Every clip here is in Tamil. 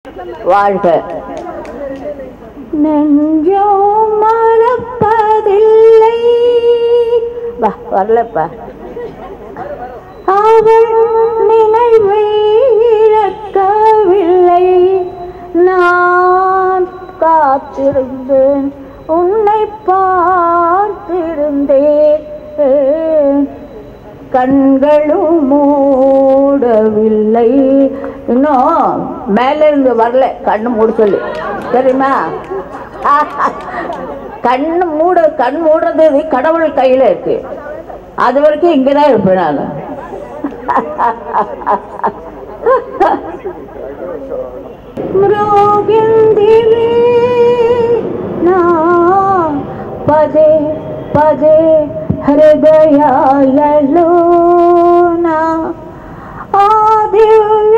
வாழ்க. நெஞ்சோ மறப்பதில்லை. வரலப்பா. அவள் நினைவை இழக்கவில்லை. நான் காத்திருந்தேன், உன்னை பார்த்திருந்தேன், கண்களும் மூடவில்லை. இன்னும் மேல இருந்து வரல, கண்ணு மூட சொல்லு, தெரியுமா? கண் மூடுறது கடவுள் கையில இருக்கு. அது வரைக்கும் இங்கதான் இருப்பேன் நான். பதே பதே ஹிருதயாலோனா ஆதிவ்யராகம்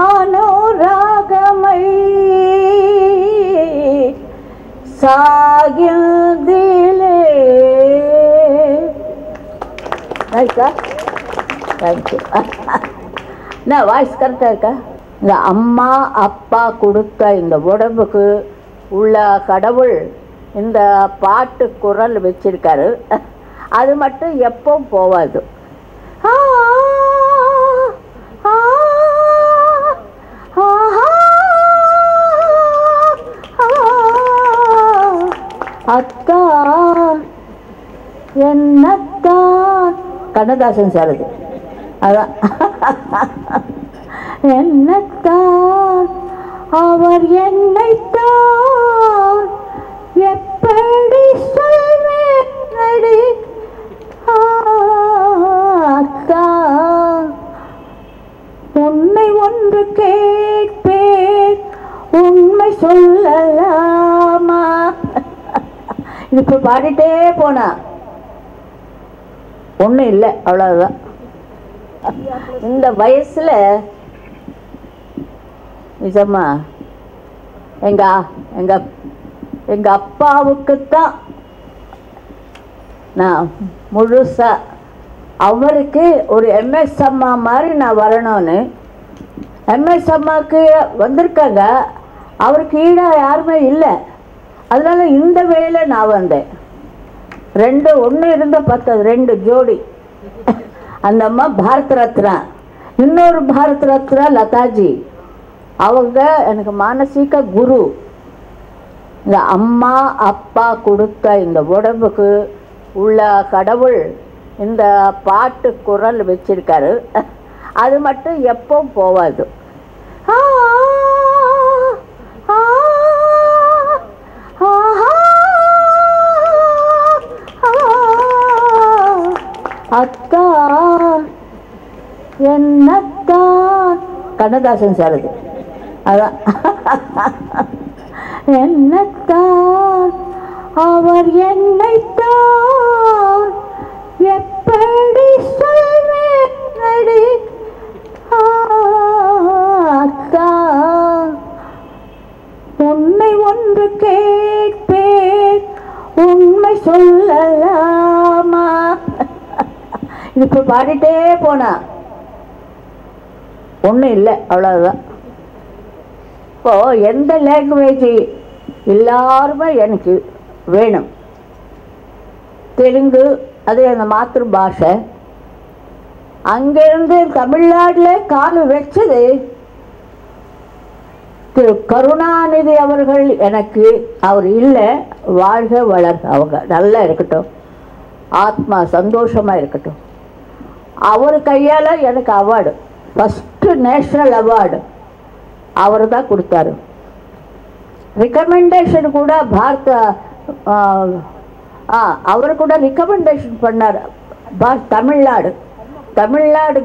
அனுராகமை சாகில்திலே. தேங்க்யூ. என்ன வாய்ஸ் கரெக்டாக இருக்கா? இந்த அம்மா அப்பா கொடுத்த இந்த உடம்புக்கு உள்ள கடவுள் இந்த பாட்டு குரல் வச்சிருக்காரு. அது மட்டும் எப்போ போவாது. அத்தா என்னத்தான் கண்ணதாசன் சார் அது. அதான் என்னத்தான் அவர் என்னைத்தான் எப்படி சொல்வேனடி அக்கா, உன்னை ஒன்று கேட்பேன், உண்மை சொல்லலாமா? இப்ப பாடிட்டே போனா ஒன்றும் இல்லை, அவ்வளவுதான். இந்த வயசுல நிஜமா எங்க எங்க எங்க அப்பாவுக்குத்தான் நான் முழுசா, அவருக்கு ஒரு எம்எஸ் அம்மா மாதிரி நான் வரணும்னு. எம்எஸ் அம்மாவுக்கு வந்திருக்காங்க, அவருக்கு ஈடாக யாருமே இல்லை. அதனால இந்த வேலை நான் வந்தேன். ஒன்று இருந்த பார்த்தது 2 ஜோடி. அந்த அம்மா பாரத் ரத்னா, இன்னொரு பாரத் ரத்னா லதாஜி. அவங்க எனக்கு மானசீக குரு. இந்த அம்மா அப்பா கொடுத்த இந்த உடம்புக்கு உள்ள கடவுள் இந்த பாட்டு குரல் வச்சிருக்காரு. அது மட்டும் எப்போ போவாது. அத்தா என்னத்தான் கண்ணதாசன் சார் அது. அதான் என்னத்தான் அவர் என்னைத்தான் எப்படி சொல்வேனடி அக்கா, உன்னை ஒன்று கேட்பேன், உண்மை சொல்லலாமா? இப்ப பாடிட்டே போனா ஒன்றும் இல்லை, அவ்வளவுதான். இப்போ எந்த லாங்குவேஜ் எல்லாருமே எனக்கு வேணும். தெலுங்கு அது அந்த மாத்திரு பாஷை. அங்கிருந்து தமிழ்நாட்டில் கால் வச்சது திரு கருணாநிதி அவர்கள். எனக்கு அவர் இல்லை, வாழ்க வளர்க, அவங்க நல்லா இருக்கட்டும், ஆத்மா சந்தோஷமா இருக்கட்டும். அவர் கையால் எனக்கு அவார்டு, ஃபஸ்ட்டு நேஷ்னல் அவார்டு அவர் தான் கொடுத்தாரு. ரிகமெண்டேஷன் கூட பாரத அவர் கூட ரிகமெண்டேஷன் பண்ணார். தமிழ்நாடு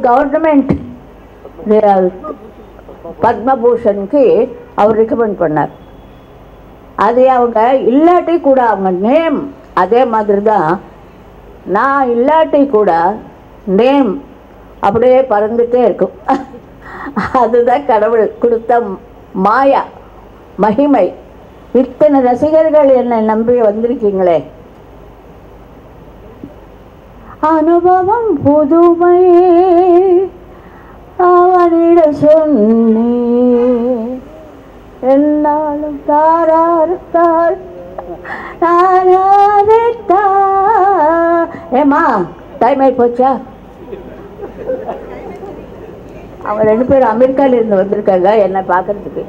கவர்மெண்ட் பத்மபூஷனுக்கு அவர் ரிகமெண்ட் பண்ணார். அது அவங்க இல்லாட்டி கூட அவங்க நேம் அதே மாதிரி தான். நான் இல்லாட்டி கூட நேம் அப்படியே பறந்துட்டே இருக்கும். அதுதான் கடவுள் கொடுத்த மாயா மகிமை. இத்தனை ரசிகர்கள் என்னை நம்பி வந்திருக்கீங்களே. அனுபவம் புதுமை அவனிட சொன்னே என்னாலும் தாராரு தார் ஏமா டைம் ஆகி போச்சா? அவங்க 2 பேரும் அமெரிக்கால இருந்து வந்திருக்காங்க என்ன பார்க்கறதுக்கு.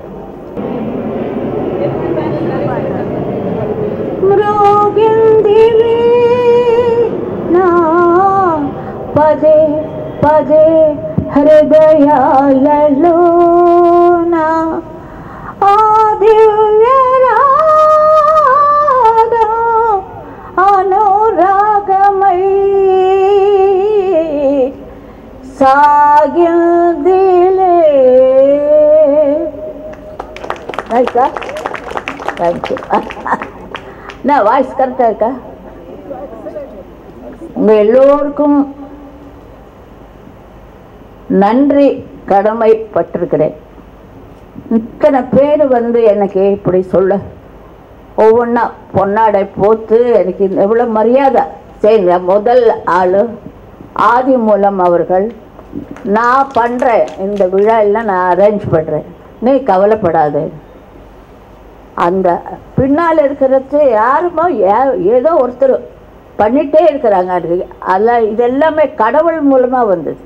பதே பதே ஹிருதயாலோனா ஆதிவ்யராகம் அனுராகமை சாகில்திலே. இருக்கா? தேங்க்யூ. என்ன வாய்ஸ் கரெக்டாக இருக்கா? உங்கள் எல்லோருக்கும் நன்றி கடமைப்பட்டிருக்கிறேன். இத்தனை பேர் வந்து எனக்கு இப்படி சொல்ல ஒவ்வொன்றா பொன்னாடை போத்து எனக்கு எவ்வளோ மரியாதை செய்யுங்க. முதல் ஆள் ஆதிமூலம் அவர்கள். நான் பண்ணுறேன் இந்த விழா எல்லாம் நான் அரேஞ்ச் பண்ணுறேன், நீ கவலைப்படாது. அந்த பின்னால் இருக்கிறது யாருமோ ஏதோ ஒருத்தர் பண்ணிகிட்டே இருக்கிறாங்க. அதில் இதெல்லாமே கடவுள் மூலமாக வந்தது.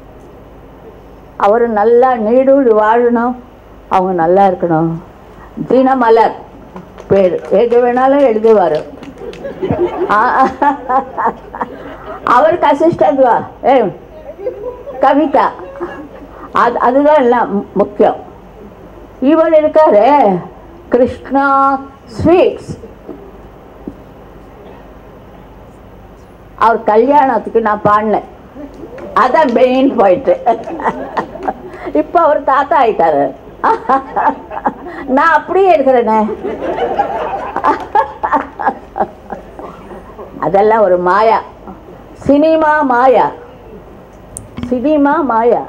அவர் நல்லா நீடூழி வாழணும், அவங்க நல்லா இருக்கணும். தினமலர் பேர் எது வேணாலும் எழுதுவார். அவருக்கு அசிஸ்டன்ட் கவிதா, அதுதான் எல்லாம் முக்கியம். இவர் இருக்காரு கிருஷ்ணா ஸ்வீட்ஸ், அவர் கல்யாணத்துக்கு நான் பாடினேன், அதான் மெயின் போயிட்டு. இப்போ அவர் தாத்தா ஆயிட்டாரு, நான் அப்படியே இருக்கிறேனே. அதெல்லாம் ஒரு மாயா, சினிமா மாயா, சினிமா மாயா,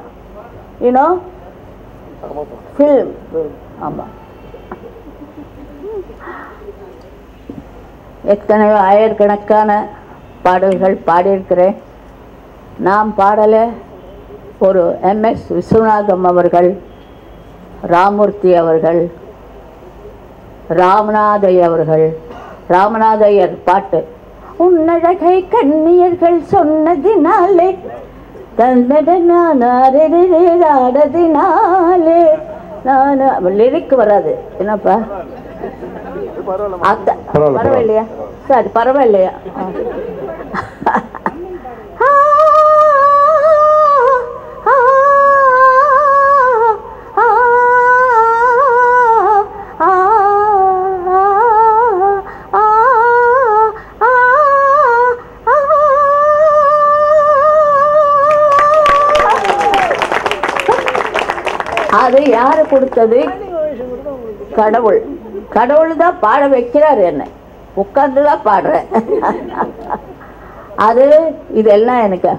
யூனோ ஃபில்ம். ஆமாம், எத்தனையோ ஆயிரக்கணக்கான பாடல்கள் பாடியிருக்கிறேன். நாம் பாடலை ஒரு MS விஸ்வநாதம் அவர்கள், ராமூர்த்தி அவர்கள், ராமநாதையர் அவர்கள். ராமநாதையர் பாட்டு உன்னழகை கண்ணியர்கள் சொன்னதினாலே தந்தனாலே நான் லிரிக் வராது. என்னப்பா பரவாயில்லையா? சரி பரவாயில்லையா? அது யாரு கொடுத்தது? கடவுள். கடவுள் தான் பாட வைக்கிறார், என்ன உட்கார்ந்து தான் பாடுறேன். அது இதெல்லாம் எனக்கு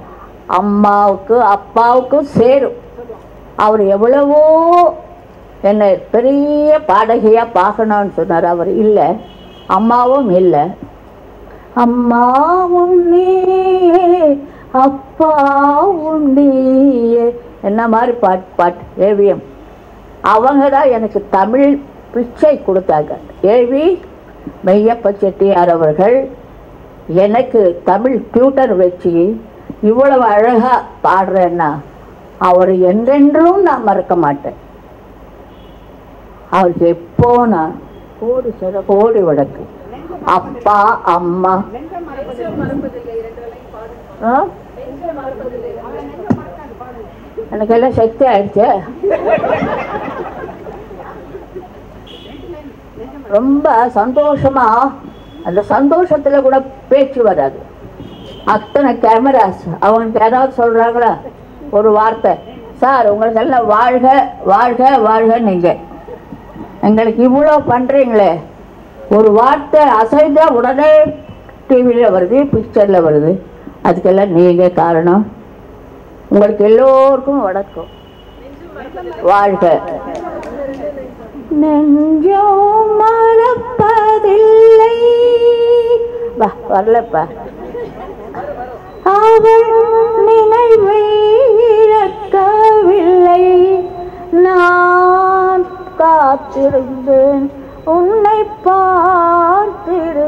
அம்மாவுக்கு அப்பாவுக்கும் சேரும். அவர் எவ்வளவோ என்னை பெரிய பாடகையாக பார்க்கணும்னு சொன்னார். அவர் இல்லை, அம்மாவும் இல்லை. அம்மாவும் நீயே அப்பாவும் நீயே என்ன மாதிரி பாட்டு ஏவிஎம். அவங்க தான் எனக்கு தமிழ் பிச்சை கொடுத்தாங்க. ஏவி மெய்யப்ப செட்டியார் அவர்கள் எனக்கு தமிழ் டியூட்டர் வச்சு இவ்வளவு அழகாக பாடுறேன்னா அவர் என்றென்றும் நான் மறக்க மாட்டேன். அவருக்கு எப்போ நான் கோடி வடக்கு அப்பா அம்மா. எனக்கு எல்லாம் சக்தி ஆயிடுச்சு. ரொம்ப சந்தோஷமா, அந்த சந்தோஷத்துல கூட பேச்சு வராது. அத்தனை கேமராஸ். அவங்க யாராவது சொல்றாங்களா ஒரு வார்த்தை, சார் உங்களுக்கு எல்லாம் வாழ்க வாழ்க வாழ்க, நீங்க எங்களுக்கு இவ்வளோ பண்றீங்களே, ஒரு வார்த்தை அசைந்தா உடனே டிவியில் வருது, பிக்சரில் வருது. அதுக்கெல்லாம் நீங்க காரணம். உங்களுக்கு எல்லோருக்கும் வணக்கம். வாழ்க. நெஞ்சம் மறப்பதில்லை. வரலப்பா. அவள் நினைவை இழக்கவில்லை. மூடவில்லை நான் காத்திருந்தேன் உன்னை பார்த்திருந்தேன்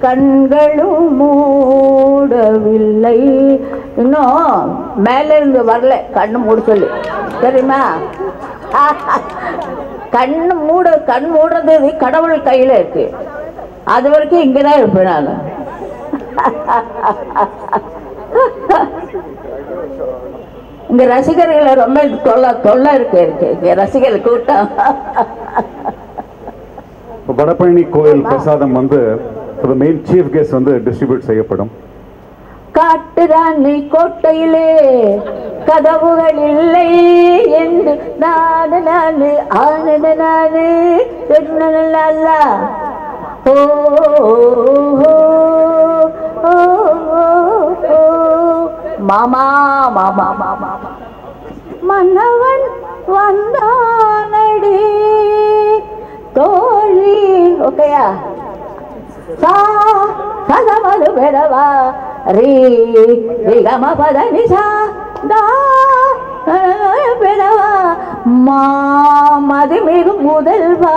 கண்களும் மூடவில்லை இன்னும் மேல இருந்து வரல கண்ணு மூட சொல்லு தெரியுமா கண் மூடுறது கடவுள் கையில இருக்கு அது வரைக்கும் இங்கதான் இருப்பேன் நான் இங்க ரசிகர்களை ரொம்ப தொல்லை இருக்கு ரசிகர்கள் கூட்டம் வடபழனி கோயில் பிரசாதம் வந்து மெயின் சீஃப் கெஸ்ட் வந்து டிஸ்ட்ரிபியூட் செய்யப்படும் காட்டுராணி கோட்டையிலே கதவுகள் இல்லை என்று நானு ஆனது நானு ஓ மாமா மாமா மாமா மன்னவன் வந்தானடி தோழி ஓகேயா சதமது பெறவா ரீ ரிகம பத நிசா பெறவா மாமது மிகு முதல்வா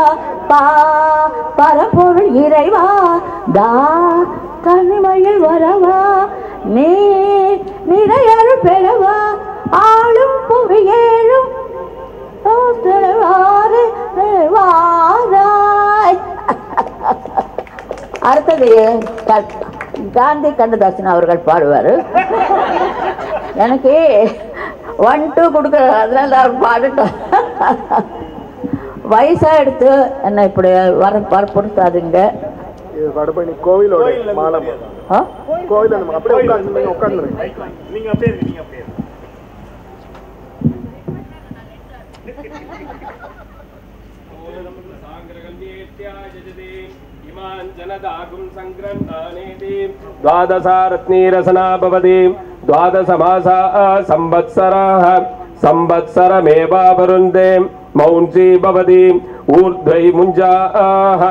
பரப்பொருள் இறைவா தா தனிமையில் வரவா நீ நிறையரு பெறவா ஆளும் புவியேழும் வாராய் அடுத்தது காந்தி கண்ணதாசன் அவர்கள் பாடுவார் எனக்கு 1 2 கொடுக்க அதனால அவர் பாடட்டும் வயசா எடுத்து என்ன இப்படி வற்புறுத்தாதுங்க வடபழனி கோவிலோட மாலம் கோவில் அப்படியே உட்கார்ந்து நீங்க அப்படியே द्वादशारत्नीरसना भवति द्वादशमासा संवत्सराः संवत्सरमेवावरुन्धे मौंसी भवति ऊर्ध्वै मुञ्जाः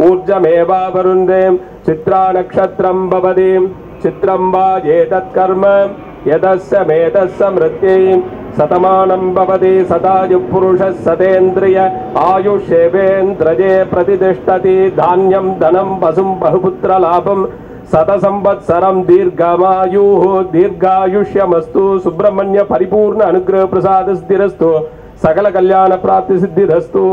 ऊर्जमेवावरुन्धे चित्रा नक्षत्रं भवति चित्रं वा एतत्कर्म यदस्य मेतस्य मृत्यै शतमानं भवति सदायुः पुरुषः सतेन्द्रिय आयुष्येवेन्द्रजे प्रतिष्ठति धान्यं धनं वसुं बहुपुत्रलाभं शतसंवत्सरं दीर्घमायुः दीर्घायुष्यमस्तु सुब्रह्मण्य परिपूर्ण अनुग्रह प्रसाद स्थिरस्तु सकल कल्याण प्राप्ति सिद्धिरस्तु।